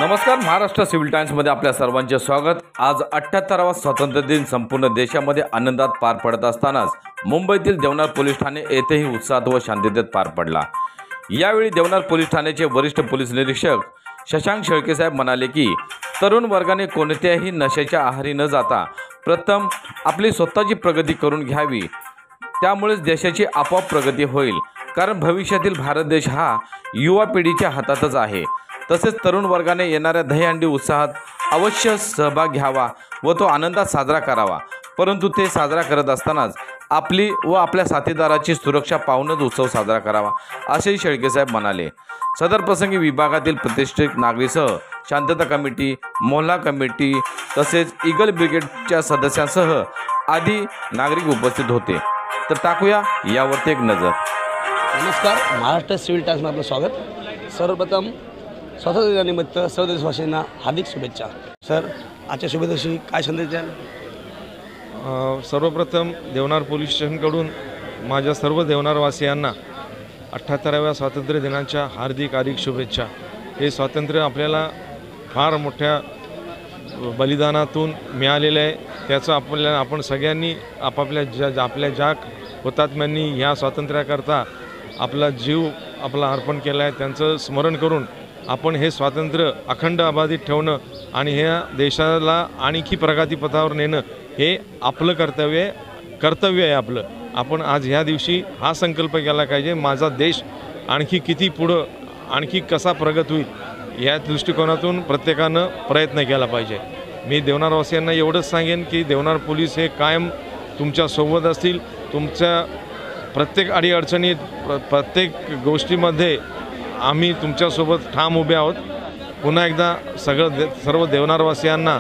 नमस्कार, महाराष्ट्र सिव्हिल टाइम्समध्ये आपल्या सर्वांचे स्वागत। आज 78वा स्वातंत्र्य दिन संपूर्ण देशामध्ये आनंदात पार पडत असतानाच मुंबईतील देवनार पोलीस ठाणे येथेही उत्साहात व शांततेत पार पडला। यावेळी देवनार पोलीस ठाण्याचे वरिष्ठ पोलीस निरीक्षक शशांक शेळके साहेब म्हणाले की तरुण वर्गाने कोणत्याही नशेच्या आहारी न जाता प्रथम आपली स्वतःची प्रगती करून घ्यावी, त्यामुळेच देशाची आपोआप प्रगती होईल। कारण भविष्यातील भारत देश हा युवा पिढीच्या हातातच आहे। तसेच तरुण वर्गाने येणाऱ्या दहीहंडी उत्साहात अवश्य सहभाग घ्यावा व तो आनंदात साजरा करावा, परंतु ते साजरा करत असतानाच आपली व आपल्या साथीदाराची सुरक्षा पाहूनच उत्सव साजरा करावा, असेही शेळके साहेब म्हणाले। सदर प्रसंगी विभागातील प्रतिष्ठित नागरिकसह शांतता कमिटी, मोहल्ला कमिटी तसेच ईगल ब्रिगेडच्या सदस्यांसह आदी नागरिक उपस्थित होते। तर टाकूया यावरती एक नजर। नमस्कार, महाराष्ट्र सिव्हिल टाइम्समध्ये आपलं स्वागत। सर्वप्रथम स्वातंत्र्य दिनानिमित्त सर्व देशवासीयांना हार्दिक शुभेच्छा। सर, आजच्या शुभ दिवशी काय संदेश द्याल? सर्वप्रथम देवनार पोलीस स्टेशनकडून माझ्या सर्व देवनारवासियांना 78व्या स्वातंत्र्य दिनाच्या हार्दिक शुभेच्छा। हे स्वातंत्र्य आपल्याला फार मोठ्या बलिदानातून मिळालेलं आहे। त्याचं आपण सगळ्यांनी आपल्या ज्या हुतात्म्यांनी ह्या स्वातंत्र्याकरता आपला जीव अर्पण केला आहे त्यांचं स्मरण करून आपण हे स्वातंत्र्य अखंड अबाधित ठेवणं आणि ह्या देशाला आणखी प्रगतीपथावर नेणं हे आपलं कर्तव्य आहे आपलं। आपण आज ह्या दिवशी हा संकल्प केला पाहिजे, माझा देश आणखी किती पुढं आणखी कसा प्रगत होईल या दृष्टिकोनातून प्रत्येकानं प्रयत्न केला पाहिजे। मी देवनारवासियांना एवढंच सांगेन की देवनार पोलीस हे कायम तुमच्या सोबत असतील। तुमच्या प्रत्येक अडीअडचणीत प्रत्येक गोष्टीमध्ये आम्ही तुमच्यासोबत ठाम उभे आहोत। पुन्हा एकदा सर्व देवनारवासियांना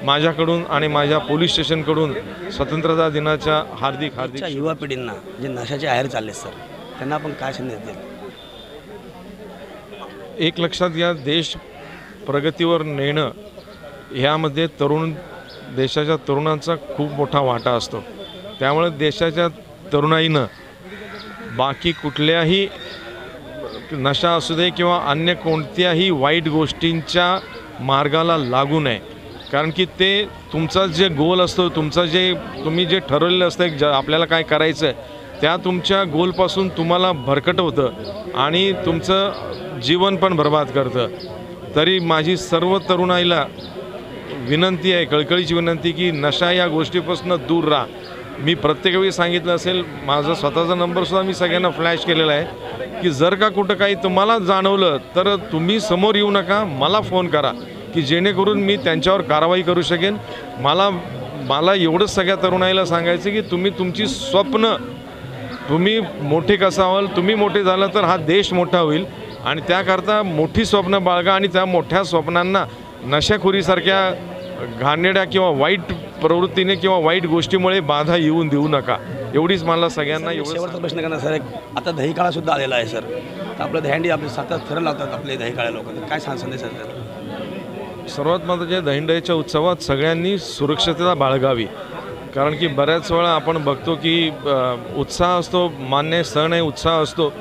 माझ्याकडून आणि माझ्या पोलीस स्टेशनकडून स्वतंत्रता दिनाच्या हार्दिक युवा पिढींना जे नशाचे आहारी चालले सर, त्यांना आपण काय संदेश द्याल? एक लक्षात घ्या, देश प्रगतीवर नेणं ह्यामध्ये देशाच्या तरुणांचा खूप मोठा वाटा असतो। त्यामुळे देशाच्या तरुणाईनं बाकी कुठल्याही नशा असू दे किंवा अन्य कोणत्याही वाईट गोष्टींच्या मार्गाला लागू नये। कारण की ते तुमचा जे गोल असतो, तुम्ही जे ठरवलेलं असतं आपल्याला काय करायचं आहे त्या तुमच्या गोलपासून तुम्हाला भरकटवतं आणि तुमचं जीवन पण बर्बाद करतं। तरी माझी सर्व तरुणाईला विनंती आहे, कळकळीची विनंती की नशा या गोष्टीपासून दूर राहा। मी प्रत्येक वेळी सांगितलं असेल, माझा स्वतःचा नंबरसुद्धा मी सगळ्यांना फ्लॅश केलेला आहे की जर का कुठं काही तुम्हाला जाणवलं तर तुम्ही समोर येऊ नका, मला फोन करा की जेणेकरून मी त्यांच्यावर कारवाई करू शकेन। मला एवढंच सगळ्या तरुणाईला सांगायचं की तुमची स्वप्न तुम्ही मोठे कसा व्हाल, तुम्ही मोठे झालं तर हा देश मोठा होईल आणि त्याकरता मोठी स्वप्न बाळगा आणि त्या मोठ्या स्वप्नांना नशाखोरीसारख्या घाणेरड्या किंवा वाईट प्रवृत्तीने किंवा वाईट गोष्टीमुळे बाधा येऊन देऊ नका। एवढीच मला सगळ्यांना शेवटचा प्रश्न करणार सर, आता दही काळा सुद्धा आलेला आहे सर, तर आपलं दहीहंडी आपले सातात फिरायला लावतात आपले दही काळ्या लोकांना, काय संदेश आहे? सर्वात महत्त्वाचे दहीहंडीच्या उत्सवात सगळ्यांनी सुरक्षितता बाळगावी। कारण की बऱ्याच वेळा आपण बघतो की उत्साह असतो, मान्य सण आहे, उत्साह असतो,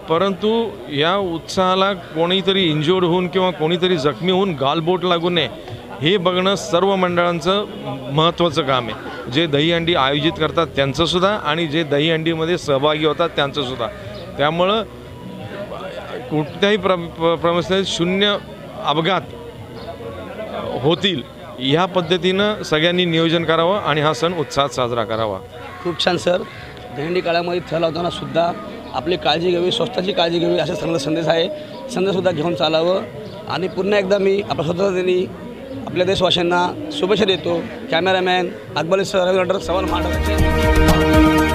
परंतु या उत्साहाला कोणीतरी इंज्युर्ड होऊन किंवा कोणीतरी जखमी होऊन गालबोट लागू नये हे बघणं सर्व मंडळांचं महत्त्वाचं काम आहे। जे दहीहंडी आयोजित करतात त्यांचंसुद्धा आणि जे दहीहंडीमध्ये सहभागी होतात त्यांचंसुद्धा। त्यामुळं कुठल्याही प्रमाणात शून्य अपघात होतील ह्या पद्धतीनं सगळ्यांनी नियोजन करावं आणि हा सण उत्साहात साजरा करावा। खूप छान सर, दहीहंडी काळामध्ये थर लावताना सुद्धा आपली काळजी घ्यावी, स्वतःची काळजी घ्यावी असा चांगला संदेश आहे। संदेशसुद्धा घेऊन चालावं आणि पुन्हा एकदा मी आपल्या स्वतंत्रतेने आपल्या देशवासियांना शुभेच्छा देतो। कॅमेरामॅन अकबर सर, रवी सवाल महाराष्ट्र।